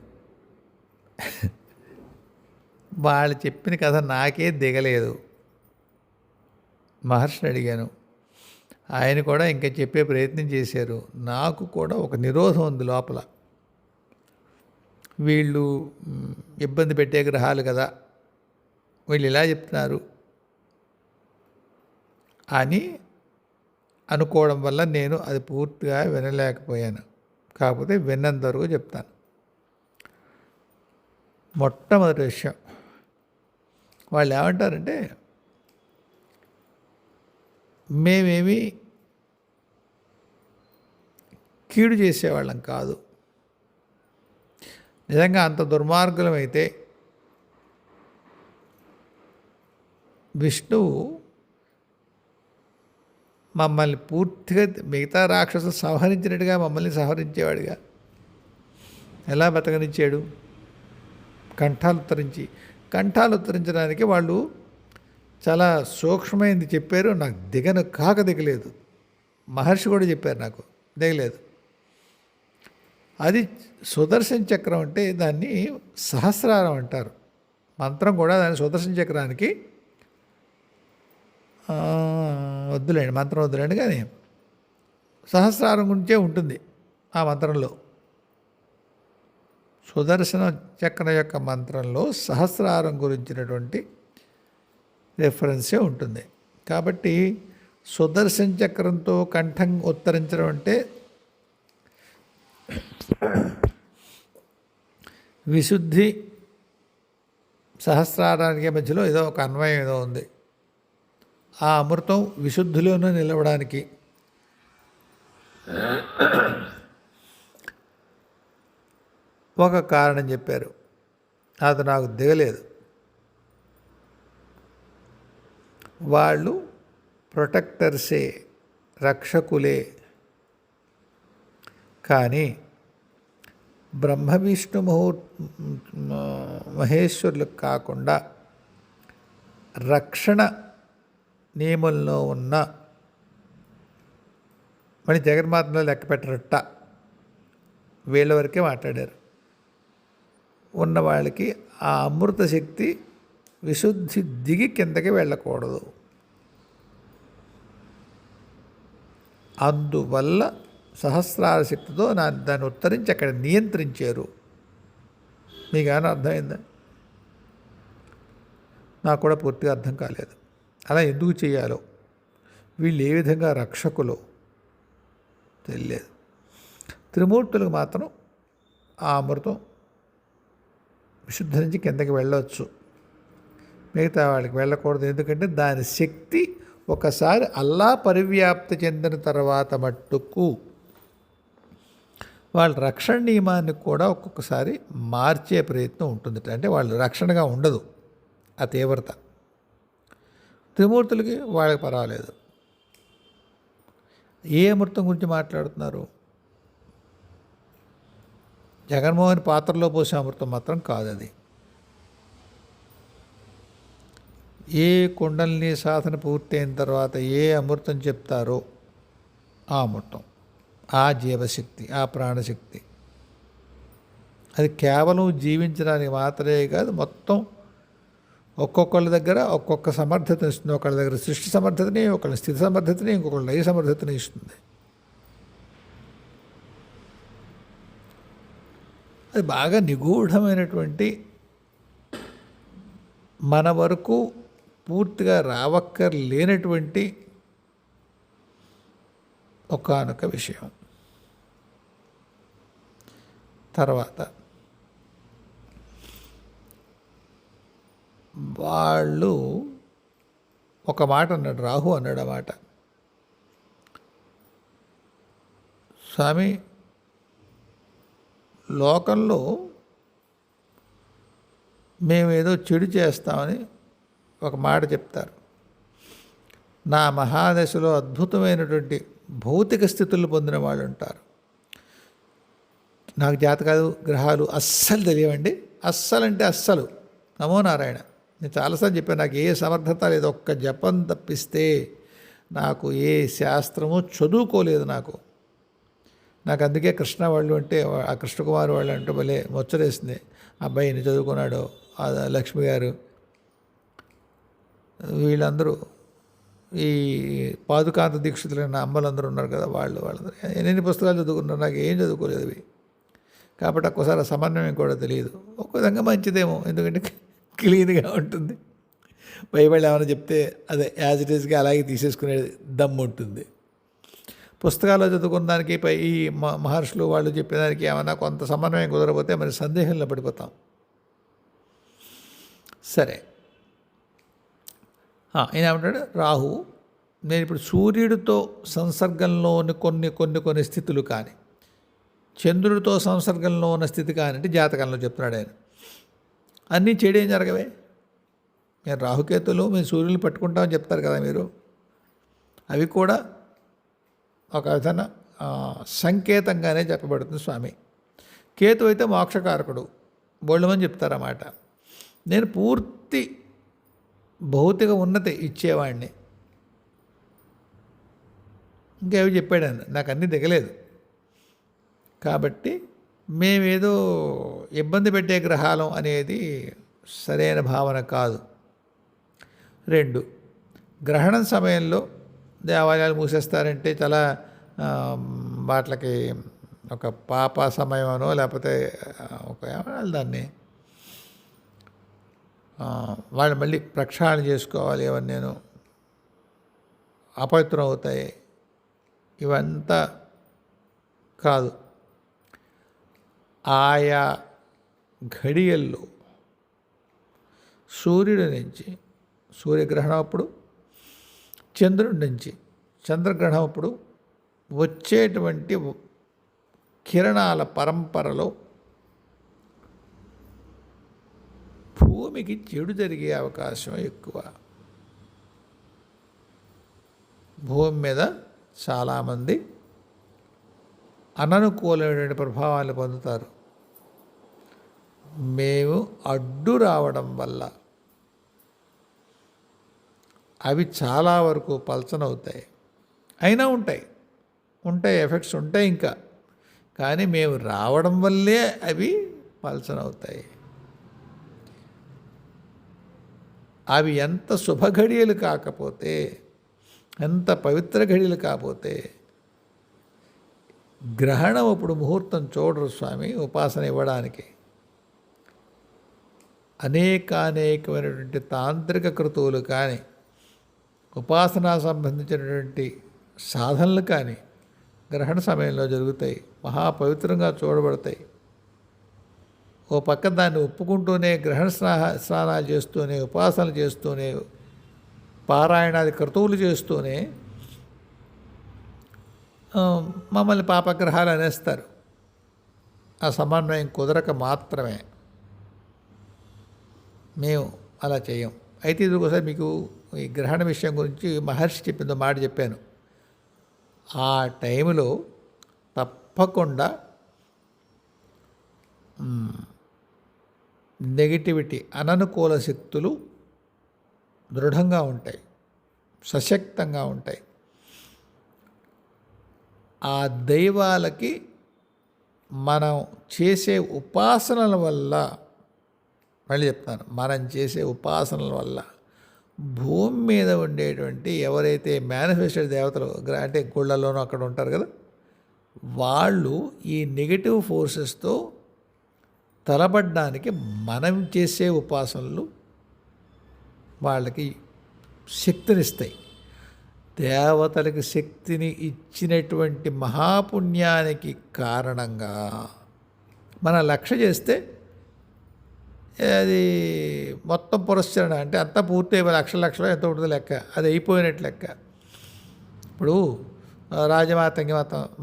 వాళ్ళు చెప్పిన కథ నాకే దిగలేదు. మహర్షిని అడిగాను, ఆయన కూడా ఇంకా చెప్పే ప్రయత్నం చేశారు. నాకు కూడా ఒక నిరోధం ఉంది లోపల. వీళ్ళు ఇబ్బంది పెట్టే గ్రహాలు కదా, వీళ్ళు ఇలా చెప్తున్నారు అని అనుకోవడం వల్ల నేను అది పూర్తిగా వినలేకపోయాను. కాకపోతే విన్నంత వరకు చెప్తాను. మొట్టమొదటి విషయం, వాళ్ళు ఏమంటారంటే, మేమేమి కీడు చేసేవాళ్ళం కాదు. నిజంగా అంత దుర్మార్గులమైతే విష్ణువు మమ్మల్ని పూర్తిగా మిగతా రాక్షసులు సంహరించినట్టుగా మమ్మల్ని సంహరించేవాడుగా. ఎలా బతకనిచ్చాడు? కంఠాలు ఉత్తరించడానికి వాళ్ళు చాలా సూక్ష్మమైనది చెప్పారు. నాకు దిగలేదు. మహర్షి కూడా చెప్పారు, నాకు దిగలేదు. అది సుదర్శన చక్రం అంటే దాన్ని సహస్రారం అంటారు. మంత్రం కూడా దాన్ని సుదర్శన చక్రానికి వద్దులేండి, మంత్రం వద్దులేండి, కానీ సహస్రారం గురించే ఉంటుంది ఆ మంత్రంలో. సుదర్శన చక్రం యొక్క మంత్రంలో సహస్రారం గురించినటువంటి రెఫరెన్సే ఉంటుంది. కాబట్టి సుదర్శన చక్రంతో కంఠం ఉత్తరించడం అంటే విశుద్ధి, సహస్రారానికి మధ్యలో ఏదో ఒక అన్వయం ఏదో ఉంది. ఆ అమృతం విశుద్ధిలోనే నిలవడానికి ఒక కారణం చెప్పారు. అది నాకు దిగలేదు. వాళ్ళు ప్రొటెక్టర్సే, రక్షకులే. కానీ బ్రహ్మ విష్ణు మహేశ్వరులకు కాకుండా రక్షణ నియమంలో ఉన్న, మళ్ళీ జగన్మాతలో లెక్క పెట్టరట్ట, వీళ్ళ వరకే మాట్లాడారు. ఉన్న వాళ్ళకి ఆ అమృత శక్తి విశుద్ధి దిగి కిందకి వెళ్ళకూడదు. అందువల్ల సహస్రార శక్తితో దాన్ని ఉత్తరించి అక్కడ నియంత్రించారు. మీకు ఏమైనా అర్థమైందా? నాకు కూడా పూర్తిగా అర్థం కాలేదు. అలా ఎందుకు చేయాలో, వీళ్ళు ఏ విధంగా రక్షకులో తెలియలేదు. త్రిమూర్తులకు మాత్రం ఆ అమృతం విశుద్ధ నుంచి కిందకి వెళ్ళవచ్చు, మిగతా వాళ్ళకి వెళ్ళకూడదు. ఎందుకంటే దాని శక్తి ఒకసారి అల్లా పరివ్యాప్తి చెందిన తర్వాత మట్టుకు వాళ్ళ రక్షణ నియమాన్ని కూడా ఒక్కొక్కసారి మార్చే ప్రయత్నం ఉంటుంది. అంటే వాళ్ళు రక్షణగా ఉండదు ఆ తీవ్రత. త్రిమూర్తులకి వాళ్ళకి పర్వాలేదు. ఏ అమృతం గురించి మాట్లాడుతున్నారు? జగన్మోహన్ పాత్రలో పోసే అమృతం మాత్రం కాదు అది. ఏ కుండలిని సాధన పూర్తయిన తర్వాత ఏ అమృతం చెప్తారో ఆ అమృతం, ఆ జీవశక్తి, ఆ ప్రాణశక్తి, అది కేవలం జీవించడానికి మాత్రమే కాదు, మొత్తం ఒక్కొక్కళ్ళ దగ్గర ఒక్కొక్క సమర్థతను ఇస్తుంది. ఒకళ్ళ దగ్గర సృష్టి సమర్థతని, ఒకళ్ళ స్థితి సమర్థతని, ఇంకొకళ్ళ లయ సమర్థతని ఇస్తుంది. అది బాగా నిగూఢమైనటువంటి, మన వరకు పూర్తిగా రావక్కర్లేనటువంటి ఒకానొక విషయం. తర్వాత వాళ్ళు ఒక మాట అన్నాడు, రాహు అన్నాడు ఆ మాట, స్వామి లోకంలో మేమేదో చెడు చేస్తామని ఒక మాట చెప్తారు. నా మహాదశలో అద్భుతమైనటువంటి భౌతిక స్థితులు పొందిన వాళ్ళు ఉంటారు. నాకు జాతకాలు గ్రహాలు అస్సలు తెలియవండి, అస్సలంటే అస్సలు. నమో నారాయణ. నేను చాలాసార్లు చెప్పాను, నాకు ఏ సమర్థత లేదు, ఒక్క జపం తప్పిస్తే నాకు ఏ శాస్త్రము చదువుకోలేదు. నాకు అందుకే కృష్ణ వాళ్ళు అంటే, ఆ కృష్ణకుమార్ వాళ్ళు అంటే భలే ముచ్చటేసింది. అబ్బాయి ఎన్ని చదువుకున్నాడో, లక్ష్మి గారు, వీళ్ళందరూ ఈ పాదుకాంత దీక్షితులైన అమ్మలందరూ ఉన్నారు కదా, వాళ్ళందరూ ఎన్ని పుస్తకాలు చదువుకున్నారు, నాకు ఏం చదువుకోలేదు అవి. కాబట్టి ఒక్కోసారి సమన్వయం కూడా తెలియదు. ఒక విధంగా మంచిదేమో, ఎందుకంటే క్లీన్గా ఉంటుంది. బైబిల్ ఏమైనా చెప్తే అదే యాజ్ ఇట్ ఈస్గా అలాగే తీసేసుకునేది దమ్ము ఉంటుంది. పుస్తకాల్లో చదువుకున్న దానికి ఈ మహర్షులు వాళ్ళు చెప్పేదానికి ఏమైనా కొంత సమన్వయం కుదరకపోతే మరి సందేహంలో పడిపోతాం. సరే, ఈయన ఏమంటాడు, రాహు నేను ఇప్పుడు సూర్యుడితో సంసర్గంలోని కొన్ని స్థితులు కానీ, చంద్రుడితో సంసర్గంలో ఉన్న స్థితి కానీ అంటే జాతకంలో చెప్తున్నాడు ఆయన, అన్నీ చెడేం జరగవే. మీరు రాహుకేతులు మీరు సూర్యుని పట్టుకుంటామని చెప్తారు కదా మీరు, అవి కూడా ఒక విధంగా సంకేతంగానే చెప్పబడుతుంది స్వామి. కేతు అయితే మోక్షకారకుడు బోళ్ళమని చెప్తారన్నమాట. నేను పూర్తి భౌతిక ఉన్నతి ఇచ్చేవాడిని, ఇంకేవి చెప్పాడు, నాకు అన్నీ దిగలేదు. కాబట్టి మేమేదో ఇబ్బంది పెట్టే గ్రహాలం అనేది సరైన భావన కాదు. 2, గ్రహణం సమయంలో దేవాలయాలు మూసేస్తారంటే చాలా వాటికి ఒక పాప సమయమనో లేకపోతే ఒక ఏమన్నా దాన్ని వాళ్ళు మళ్ళీ ప్రక్షాళన చేసుకోవాలి, అవన్నీ నేను అపవిత్రం అవుతాయి, ఇవంతా కాదు. ఆయా ఘడియల్లో సూర్యుడి నుంచి సూర్యగ్రహణం అప్పుడు, చంద్రుడి నుంచి చంద్రగ్రహణం అప్పుడు వచ్చేటువంటి కిరణాల పరంపరలో భూమికి చెడు జరిగే అవకాశం ఎక్కువ. భూమి మీద చాలామంది అననుకూలమైన ప్రభావాలు పొందుతారు. మేము అడ్డు రావడం వల్ల అవి చాలా వరకు పల్చనవుతాయి. అయినా ఉంటాయి ఎఫెక్ట్స్ ఉంటాయి ఇంకా, కానీ మేము రావడం వల్లే అవి పల్చనవుతాయి. అవి ఎంత శుభఘడియలు కాకపోతే, ఎంత పవిత్ర ఘడియలు కాకపోతే గ్రహణం అప్పుడు ముహూర్తం చూడరు స్వామి ఉపాసన ఇవ్వడానికి. అనేకమైనటువంటి తాంత్రిక క్రతువులు కానీ, ఉపాసనా సంబంధించినటువంటి సాధనలు కానీ గ్రహణ సమయంలో జరుగుతాయి. మహాపవిత్రంగా చూడబడతాయి. ఓ పక్క దాన్ని ఒప్పుకుంటూనే గ్రహణ స్నానాలు చేస్తూనే, ఉపాసనలు చేస్తూనే, పారాయణాది క్రతువులు చేస్తూనే మమ్మల్ని పాపగ్రహాలు అనేస్తారు. ఆ సమన్వయం కుదరక మాత్రమే మేము అలా చేయం. అయితే ఇది ఒకసారి మీకు ఈ గ్రహణ విషయం గురించి మహర్షి చెప్పిందో మాట చెప్పాను. ఆ టైంలో తప్పకుండా నెగిటివిటీ, అననుకూల శక్తులు దృఢంగా ఉంటాయి, సశక్తంగా ఉంటాయి. ఆ దైవాలకి మనం చేసే ఉపాసనల వల్ల, మళ్ళీ చెప్తాను, మనం చేసే ఉపాసనల వల్ల భూమి మీద ఉండేటువంటి ఎవరైతే మేనిఫెస్టెడ్ దేవతలు అంటే గుళ్ళలోనూ అక్కడ ఉంటారు కదా, వాళ్ళు ఈ నెగిటివ్ ఫోర్సెస్తో తలబడ్డానికి మనం చేసే ఉపాసనలు వాళ్ళకి శక్తినిస్తాయి. దేవతలకి శక్తిని ఇచ్చినటువంటి మహాపుణ్యానికి కారణంగా మనం లక్ష్య చేస్తే అది మొత్తం పురస్చరణ అంటే అంతా పూర్తి అయిపోయి లక్షలు ఎంత ఉంటుంది లెక్క, అది అయిపోయినట్టు లెక్క. ఇప్పుడు రాజమాతంగి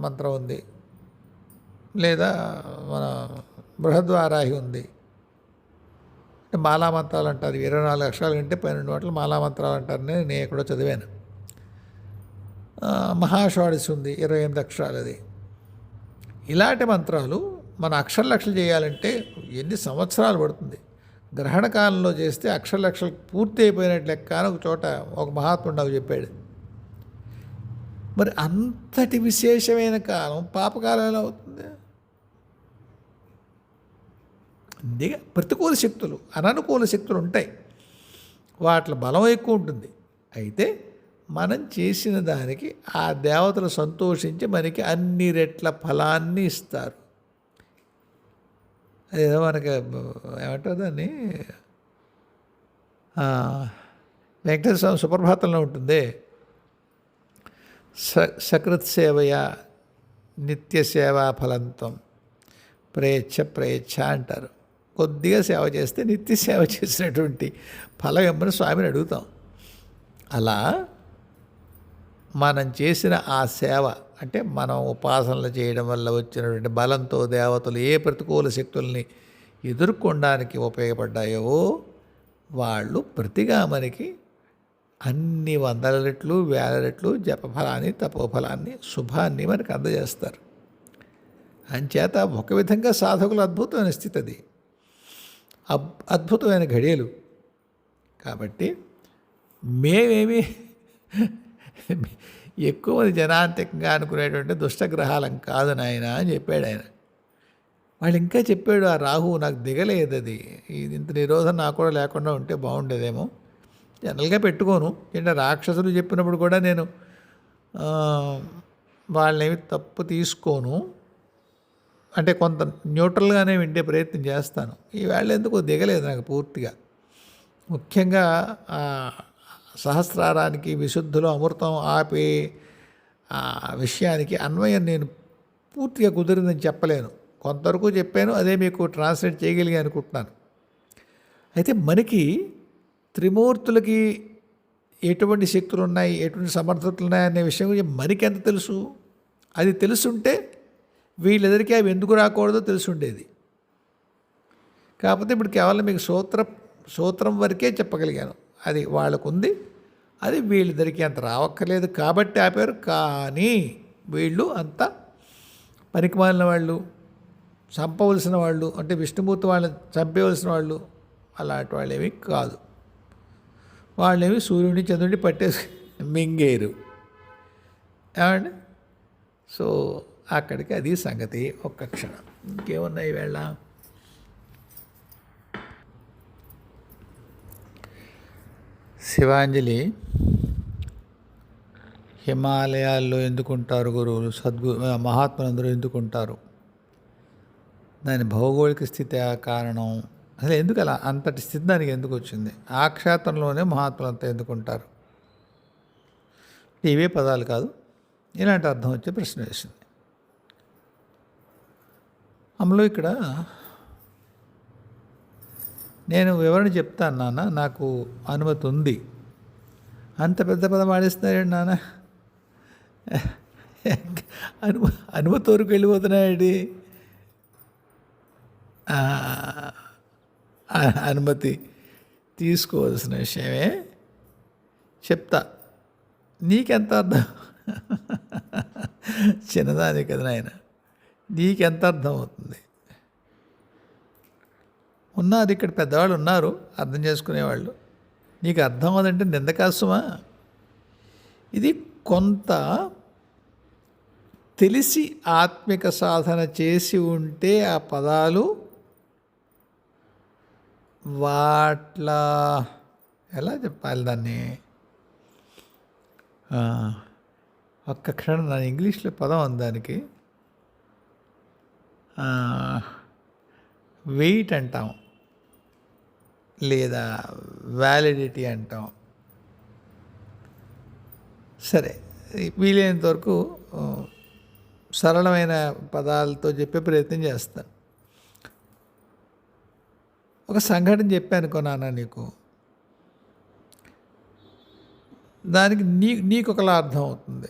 మంత్రం ఉంది, లేదా మన బృహద్వారాహి ఉంది. మాలామంత్రాలు అంటారు, 24 అక్షరాల కంటే 12 మాటలు మాలామంత్రాలు అంటారు. నేను ఎక్కడో చదివాను. మహాషోడశి ఉంది, 28 అక్షరాలు. అది ఇలాంటి మంత్రాలు మన అక్షరలక్షలు చేయాలంటే ఎన్ని సంవత్సరాలు పడుతుంది. గ్రహణ కాలంలో చేస్తే అక్షరలక్షలు పూర్తి అయిపోయినట్లు లెక్క అని ఒక చోట ఒక మహాత్ముడు నాకు చెప్పాడు. మరి అంతటి విశేషమైన కాలం పాపకాలం ఎలా అవుతుంది? అందుకే ప్రతికూల శక్తులు, అననుకూల శక్తులు ఉంటాయి, వాటి బలం ఎక్కువ ఉంటుంది. అయితే మనం చేసిన దానికి ఆ దేవతలు సంతోషించి మనకి అన్ని రెట్ల ఫలాన్ని ఇస్తారు. అదేదో మనకి ఏమంటారు దాన్ని, వెంకటేశ్వర స్వామి సుప్రభాతంలో ఉంటుంది, సకృత్ సేవయ నిత్య సేవా ఫలంతం ప్రేచ్ఛ అంటారు. కొద్దిగా సేవ చేస్తే నిత్య సేవ చేసినటువంటి ఫలం ఏమని స్వామిని అడుగుతాం. అలా మనం చేసిన ఆ సేవ అంటే మనం ఉపాసనలు చేయడం వల్ల వచ్చినటువంటి బలంతో దేవతలు ఏ ప్రతికూల శక్తుల్ని ఎదుర్కొనడానికి ఉపయోగపడ్డాయో వాళ్ళు ప్రతిగా మనకి అన్ని 100 రెట్లు 1000 రెట్లు జపఫలాన్ని, తపోఫలాన్ని, శుభాన్ని మనకు అందజేస్తారు. అంచేత ఒక విధంగా సాధకులు అద్భుతమైన స్థితి, అది అద్భుతమైన ఘడియలు. కాబట్టి మేమేమి ఎక్కువ మంది జనాంతికంగా అనుకునేటువంటి దుష్టగ్రహాలం కాదు నాయన అని చెప్పాడు ఆయన. వాళ్ళు ఇంకా చెప్పాడు, ఆ రాహువు నాకు దిగలేదు, అది ఇంత నిరోధం నాకు కూడా లేకుండా ఉంటే బాగుండేదేమో. జనరల్గా పెట్టుకోను, అంటే రాక్షసులు చెప్పినప్పుడు కూడా నేను వాళ్ళనేమి తప్పు తీసుకోను, అంటే కొంత న్యూట్రల్గానే వింటే ప్రయత్నం చేస్తాను. ఈవేళ ఎందుకో దిగలేదు నాకు పూర్తిగా. ముఖ్యంగా సహస్రారానికి విశుద్ధులు అమృతం ఆపే ఆ విషయానికి అన్వయం నేను పూర్తిగా కుదిరిందని చెప్పలేను. కొంతవరకు చెప్పాను, అదే మీకు ట్రాన్స్లేట్ చేయగలిగా అనుకుంటున్నాను. అయితే మనకి త్రిమూర్తులకి ఎటువంటి శక్తులు ఉన్నాయి, ఎటువంటి సమర్థతలు ఉన్నాయనే విషయం గురించి మనకి ఎంత తెలుసు? అది తెలుసుంటే వీళ్ళెదరికీ అవి ఎందుకు రాకూడదో తెలుసుండేది. కాకపోతే ఇప్పుడు కేవలం మీకు సూత్రం వరకే చెప్పగలిగాను. అది వాళ్ళకు ఉంది, అది వీళ్ళిద్దరికీ అంత రావక్కర్లేదు కాబట్టి ఆపారు. కానీ వీళ్ళు అంత పనికిమాలిన వాళ్ళు, చంపవలసిన వాళ్ళు, అంటే విష్ణుమూర్తి వాళ్ళని చంపేవలసిన వాళ్ళు అలాంటి వాళ్ళు ఏమీ కాదు. వాళ్ళేమి సూర్యుడిని చంద్రుడిని పట్టేసి మింగేరు ఏమండి. సో అక్కడికి అది సంగతి. ఒక్క క్షణం, ఇంకేమున్నాయి వేళ. శివాంజలి హిమాలయాల్లో ఎందుకుంటారు గురువులు, మహాత్ములందరూ ఎందుకుంటారు? దాని భౌగోళిక స్థితి కారణం, అసలు ఎందుకు అలా అంతటి స్థితి దానికి ఎందుకు వచ్చింది? ఆ క్షేత్రంలోనే మహాత్ములంతా ఎందుకుంటారు? ఇవే పదాలు కాదు, ఇలాంటి అర్థం వచ్చే ప్రశ్న వేసింది. అమలు ఇక్కడ నేను వివరణ చెప్తాను నాన్న, నాకు అనుమతి ఉంది. అంత పెద్ద పదం వాడేస్తున్నాడు నాన్న. అనుమతి వరకు వెళ్ళిపోతున్నాడు. అనుమతి తీసుకోవాల్సిన విషయమే చెప్తా. నీకెంత అర్థం? చిన్నదాని కదా నాయన, నీకెంత అర్థం అవుతుంది? ఉన్నారు ఇక్కడ పెద్దవాళ్ళు ఉన్నారు అర్థం చేసుకునేవాళ్ళు. నీకు అర్థం అవ్వదంటే నిందకాసుమా? ఇది కొంత తెలిసి ఆత్మిక సాధన చేసి ఉంటే ఆ పదాలు వాట్ల ఎలా చెప్పాలి దాన్ని, ఒక్క క్షణం నా ఇంగ్లీష్లో పదం ఉంది దానికి, వెయిట్ అంటాం లేదా వ్యాలిడిటీ అంటాం. సరే, వీలైనంత వరకు సరళమైన పదాలతో చెప్పే ప్రయత్నం చేస్తాను. ఒక సంఘటన చెప్పాను నాన్న నీకు, దానికి నీకు ఒకలా అర్థం అవుతుంది.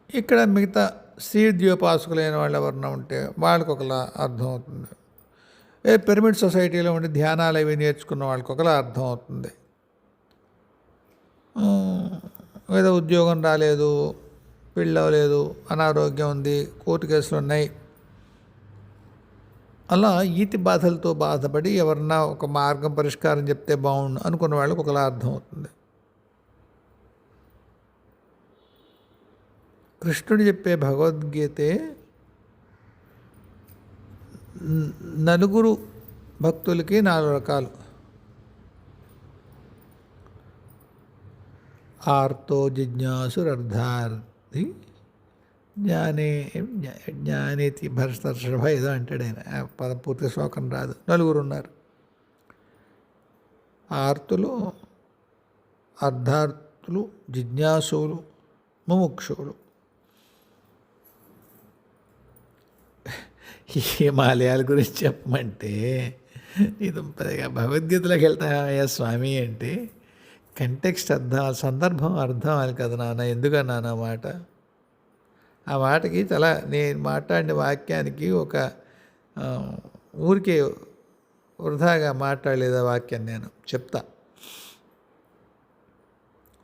ఇక్కడ మిగతా శ్రీద్యోపాసకులైన వాళ్ళు ఎవరన్నా ఉంటే వాళ్ళకి ఒకలా అర్థం అవుతుంది. పిరమిడ్ సొసైటీలో ఉండి ధ్యానాలు అవి నేర్చుకున్న వాళ్ళకి ఒకలా అర్థం అవుతుంది. ఏదో ఉద్యోగం రాలేదు, పెళ్ళి అవ్వలేదు, అనారోగ్యం ఉంది, కోర్టు కేసులు ఉన్నాయి, అలా ఈతి బాధలతో బాధపడి ఎవరన్నా ఒక మార్గం పరిష్కారం చెప్తే బాగుండు అనుకున్న వాళ్ళకి ఒకలా అర్థం అవుతుంది. కృష్ణుడు చెప్పే భగవద్గీతే నలుగురు భక్తులకి 4 రకాలు. ఆర్తో జిజ్ఞాసురర్థార్థి జ్ఞానేతి భరతర్షభ ఏదో అంటాడు ఆయన. పద పూర్తి శ్లోకం రాదు. 4 ఉన్నారు. ఆర్తులు, అర్ధార్థులు, జిజ్ఞాసులు, ముముక్షువులు. హిమాలయాల గురించి చెప్పమంటే ఇది భగవద్గీతలోకి వెళ్తాయా స్వామి అంటే కంటెక్స్ట్ అర్థం, సందర్భం అర్థం అవ్వాలి కదా నాన్న. ఎందుకన్నా నా మాట, ఆ మాటకి చాలా నేను మాట్లాడిన వాక్యానికి ఒక ఊరికే వృధాగా మాట్లాడలేదు ఆ వాక్యాన్ని నేను చెప్తా.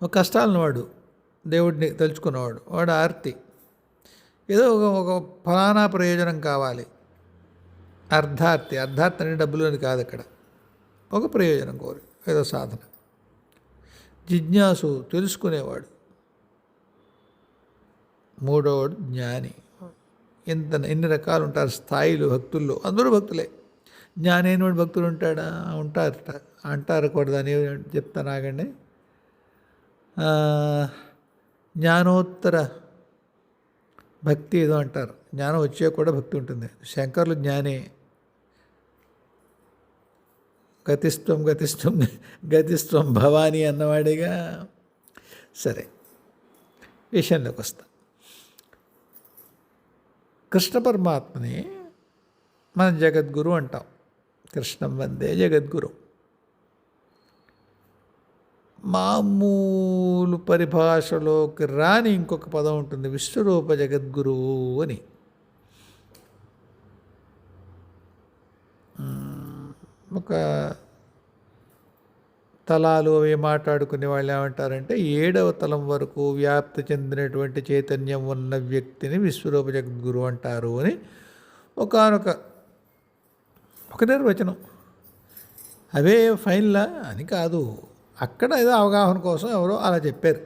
ఒక కష్టాలన్నవాడు, దేవుడిని తలుచుకున్నవాడు, వాడు ఆర్తి, ఏదో ఒక ఫలానా ప్రయోజనం కావాలి. అర్థార్థి అంటే డబ్బులని కాదు, అక్కడ ఒక ప్రయోజనం కోరి ఏదో సాధన. జిజ్ఞాసు తెలుసుకునేవాడు. మూడవవాడు జ్ఞాని. ఎన్ని రకాలు ఉంటారు స్థాయిలు భక్తుల్లో, అందరూ భక్తులే. జ్ఞాని అయినవాడు భక్తులు ఉంటాడా? ఉంటారట. అంటారు కూడా, దాన్ని చెప్తాను ఆగండి. జ్ఞానోత్తర భక్తి ఏదో అంటారు. జ్ఞానం వచ్చే కూడా భక్తి ఉంటుంది. శంకర్లు జ్ఞానే. గతిస్త్వం భవానీ అన్నవాడిగా. సరే, విషయంలోకి వస్తా. కృష్ణ పరమాత్మని మనం జగద్గురు అంటాం. కృష్ణం వందే జగద్గురు. మామూలు పరిభాషలోకి రాని ఇంకొక పదం ఉంటుంది, విశ్వరూప జగద్గురువు అని. ఒక తలాలు అవి మాట్లాడుకునే వాళ్ళు ఏమంటారంటే 7వ తలం వరకు వ్యాప్తి చెందినటువంటి చైతన్యం ఉన్న వ్యక్తిని విశ్వరూప జగద్గురు అంటారు అని ఒక నిర్వచనం. అవే ఫైన్లా అని కాదు, అక్కడ ఏదో అవగాహన కోసం ఎవరో అలా చెప్పారు,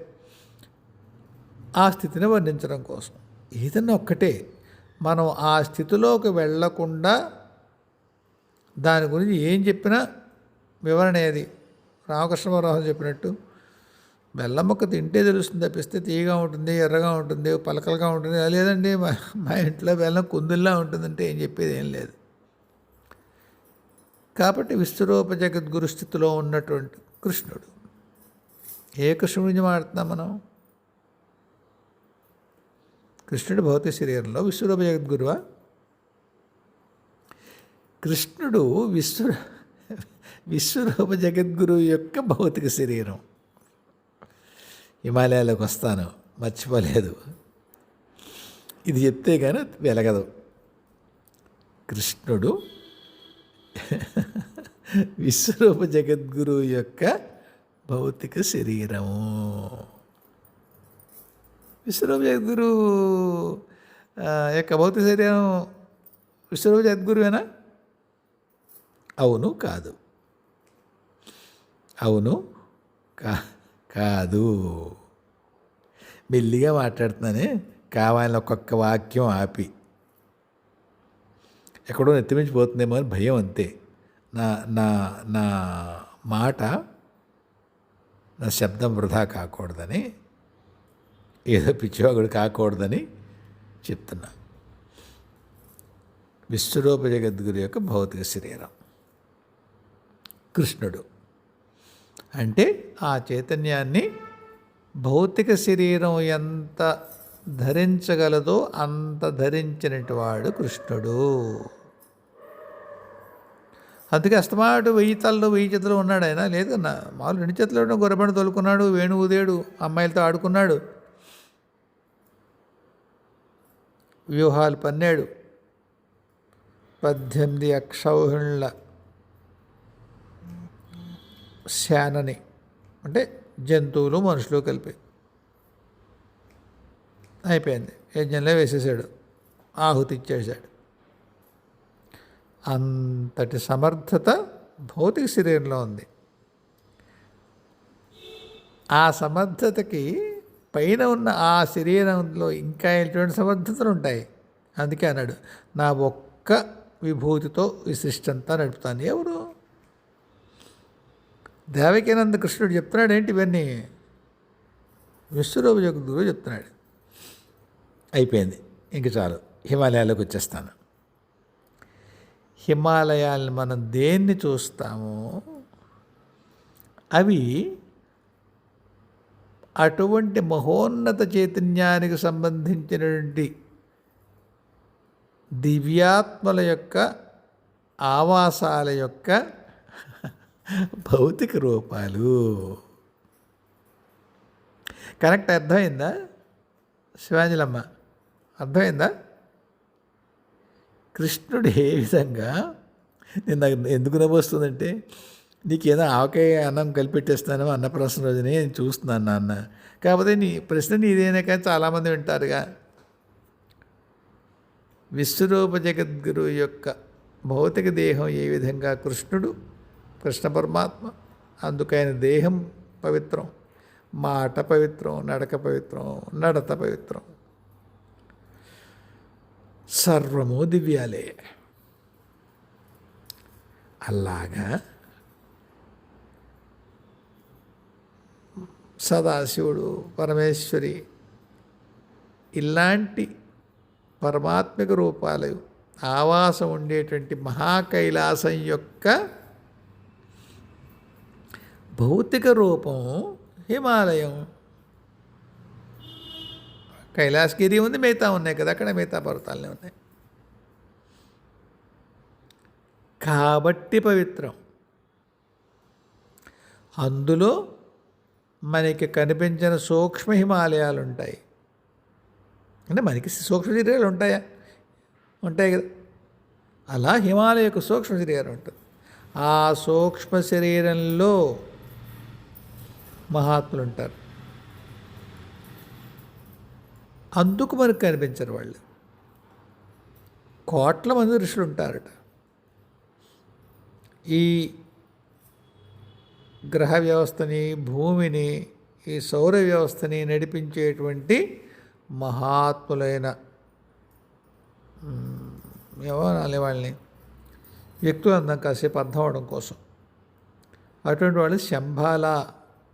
ఆ స్థితిని వర్ణించడం కోసం. ఏదన్నా ఒక్కటే, మనం ఆ స్థితిలోకి వెళ్లకుండా దాని గురించి ఏం చెప్పినా వివరణ ఏది. రామకృష్ణ పరమహంస చెప్పినట్టు బెల్లం ముక్క తింటే తెలుస్తుంది తప్పిస్తే తీయగా ఉంటుంది, ఎర్రగా ఉంటుంది, పలకలుగా ఉంటుంది. లేదండి మా ఇంట్లో బెల్లం కుందుల్లా ఉంటుందంటే ఏం చెప్పేది ఏం లేదు. కాబట్టి విశ్వరూప జగద్గురు స్థితిలో ఉన్నటువంటి కృష్ణుడు. ఏ కృష్ణుడి గురించి మాట్లాడుతున్నాం మనం? కృష్ణుడు భౌతిక శరీరంలో విశ్వరూప జగద్గురువా? కృష్ణుడు విశ్వరూప జగద్గురు యొక్క భౌతిక శరీరం. హిమాలయాలకు వస్తాను, మర్చిపోలేదు, ఇది చెప్తే కానీ వెలగదు. కృష్ణుడు విశ్వరూప జగద్గురు యొక్క భౌతిక శరీరము. విశ్వరూప జగద్గురు యొక్క భౌతిక శరీరం విశ్వరూప జగద్గురువేనా? అవును కాదు. అవును కాదు. మెల్లిగా మాట్లాడుతున్నానే, కావాలని ఒక్కొక్క వాక్యం ఆపి ఎక్కడో నెత్తిమించి పోతుందేమో అని భయం, అంతే. నా నా నా మాట, నా శబ్దం వృధా కాకూడదని, ఏదో పిచ్చివాగుడు కాకూడదని చెప్తున్నా. విశ్వరూప జగద్గురు యొక్క భౌతిక శరీరం కృష్ణుడు. అంటే ఆ చైతన్యాన్ని భౌతిక శరీరం ఎంత ధరించగలదో అంత ధరించినటి వాడు కృష్ణుడు. అందుకే అస్తమాటు 1000 తలలు 1000 చేతులు ఉన్నాడు ఆయన. లేదు, మామూలు 2 చేతులు గొర్రెబండ తోలుకున్నాడు, వేణువు ఊదేడు, అమ్మాయిలతో ఆడుకున్నాడు, వ్యూహాలు పన్నాడు, 18 అక్షౌహిణుల శానని, అంటే జంతువులు మనుషులు కలిపి అయిపోయింది. యజ్ఞంలో వేసేసాడు, ఆహుతి ఇచ్చేసాడు. అంతటి సమర్థత భౌతిక శరీరంలో ఉంది. ఆ సమర్థతకి పైన ఉన్న ఆ శరీరంలో ఇంకా ఎటువంటి సమర్థతలు ఉంటాయి. అందుకే అన్నాడు, నా ఒక్క విభూతితో ఈ సృష్టి అంతా నడుపుతాను. ఎవరు? దేవకీనంద కృష్ణుడు చెప్తున్నాడు. ఏంటి ఇవన్నీ? విశ్వరూప జగద్గురు చెప్తున్నాడు. అయిపోయింది, ఇంక చాలు, హిమాలయాలకు వచ్చేస్తాను. హిమాలయాలను మనం దేన్ని చూస్తామో అవి అటువంటి మహోన్నత చైతన్యానికి సంబంధించినటువంటి దివ్యాత్మల యొక్క ఆవాసాల యొక్క భౌతిక రూపాలు. కరెక్ట్ అర్థమైందా శివాంజలమ్మ? అర్థమైందా? కృష్ణుడు ఏ విధంగా, నేను నాకు ఎందుకు నవ్వొస్తుందంటే, నీకేదో ఆవకాయ అన్నం కలిపెట్టేస్తాను అన్నప్రాసన రోజునే నేను చూస్తున్నాను నాన్న. కాకపోతే నీ ప్రశ్న నీదేనే, కానీ చాలామంది వింటారుగా. విశ్వరూప జగద్గురు యొక్క భౌతిక దేహం ఏ విధంగా కృష్ణుడు, కృష్ణ పరమాత్మ, అందుకైన దేహం పవిత్రం, మాట పవిత్రం, నడక పవిత్రం, నడత పవిత్రం, సర్వము దివ్యాలే. అలాగా సదాశివుడు, పరమేశ్వరి ఇలాంటి పరమాత్మిక రూపాలు ఆవాసం ఉండేటువంటి మహాకైలాసం యొక్క భౌతిక రూపం హిమాలయం. కైలాసగిరి ఉంది, మిగతా ఉన్నాయి కదా, అక్కడ మిగతా పర్వతాలనే ఉన్నాయి. కాబట్టి పవిత్రం. అందులో మనకి కనిపించిన సూక్ష్మ హిమాలయాలు ఉంటాయి. అంటే మనకి సూక్ష్మ శరీరాలు ఉంటాయా? ఉంటాయి కదా. అలా హిమాలయకు సూక్ష్మ శరీరం ఉంటుంది. ఆ సూక్ష్మ శరీరంలో మహాత్ములు ఉంటారు. అందుకు మనకు కనిపించరు వాళ్ళు. కోట్ల మంది ఋషులు ఉంటారట. ఈ గ్రహ వ్యవస్థని, భూమిని, ఈ సౌర వ్యవస్థని నడిపించేటువంటి మహాత్ములైన ఎవరాలి వాళ్ళని, వ్యక్తులు అందాం కాసేపు అర్థం అవడం కోసం. అటువంటి వాళ్ళు శంభాల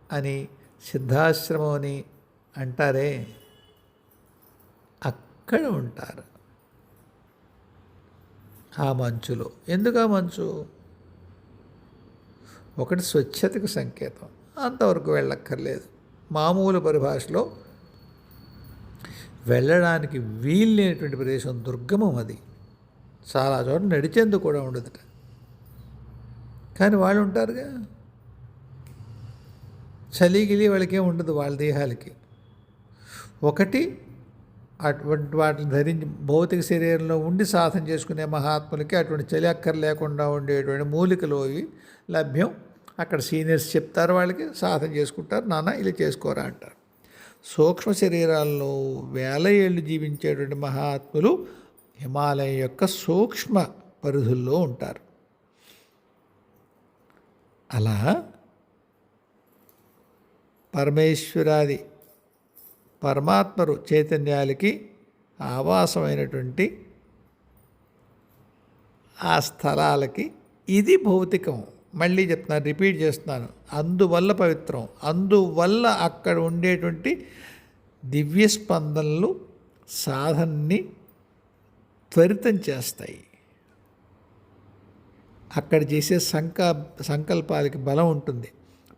అని, సిద్ధాశ్రమం అని అంటారే, అక్కడ ఉంటారు ఆ మంచులో. ఎందుకు ఆ మంచు? ఒకటి స్వచ్ఛతకు సంకేతం, అంతవరకు వెళ్ళక్కర్లేదు. మామూలు పరిభాషలో వెళ్ళడానికి వీల్లేనటువంటి ప్రదేశం దుర్గమం. అది చాలా చోట నడిచేందుకు కూడా ఉండదుట. కానీ వాళ్ళు ఉంటారుగా, చలిగిలి వాళ్ళకే ఉండదు వాళ్ళ దేహాలకి. ఒకటి అటువంటి వాటిని ధరించి భౌతిక శరీరంలో ఉండి సాధన చేసుకునే మహాత్ములకి అటువంటి చలి అక్కర్ లేకుండా ఉండేటువంటి మూలికలు అవి లభ్యం. అక్కడ సీనియర్స్ చెప్తారు, వాళ్ళకి సాధన చేసుకుంటారు, నాన్న ఇలా చేసుకోరా అంటారు. సూక్ష్మ శరీరాల్లో వేల ఏళ్ళు జీవించేటువంటి మహాత్ములు హిమాలయం యొక్క సూక్ష్మ పరిధుల్లో ఉంటారు. అలా పరమేశ్వరాది పరమాత్మరు చైతన్యాలకి ఆవాసమైనటువంటి ఆ స్థలాలకి ఇది భౌతికం. మళ్ళీ చెప్తున్నాను, రిపీట్ చేస్తున్నాను. అందువల్ల పవిత్రం, అందువల్ల అక్కడ ఉండేటువంటి దివ్య స్పందనలు సాధనని త్వరితం చేస్తాయి. అక్కడ చేసే సంకల్పాలకి బలం ఉంటుంది.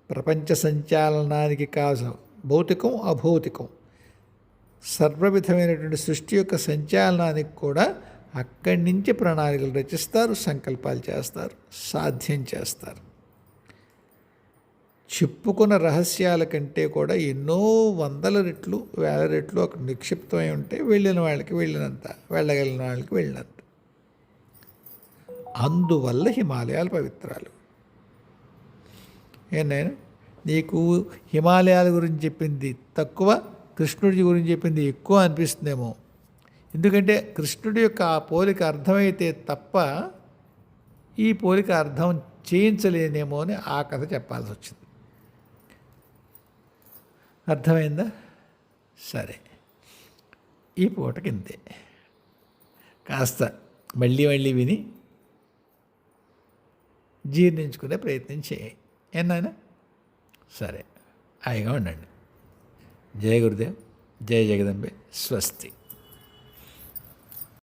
ప్రపంచ సంచాలనానికి కావాల్సిన భౌతికం అభౌతికం సర్వవిధమైనటువంటి సృష్టి యొక్క సంచాలనానికి కూడా అక్కడి నుంచి ప్రణాళికలు రచిస్తారు, సంకల్పాలు చేస్తారు, సాధ్యం చేస్తారు. చెప్పుకున్న రహస్యాల కంటే కూడా ఎన్నో వందల రెట్లు వేల రెట్లు అక్కడ నిక్షిప్తమై ఉంటే వెళ్ళిన వాళ్ళకి వెళ్ళినంత, వెళ్ళగలిగిన వాళ్ళకి వెళ్ళినంత. అందువల్ల హిమాలయాలు పవిత్రాలు. నేను నీకు హిమాలయాల గురించి చెప్పింది తక్కువ, కృష్ణుడి గురించి చెప్పింది ఎక్కువ అనిపిస్తుందేమో. ఎందుకంటే కృష్ణుడి యొక్క ఆ పోలిక అర్థమైతే తప్ప ఈ పోలిక అర్థం చేయించలేనేమో అని ఆ కథ చెప్పాల్సి వచ్చింది. అర్థమైందా? సరే, ఈ పూటకింతే. కాస్త మళ్ళీ మళ్ళీ విని జీర్ణించుకునే ప్రయత్నం చేయి. ఏనాయనా? సరే, హాయిగా ఉండండి. జయ గురుదేవ్, జయ జగదంబే, స్వస్తి.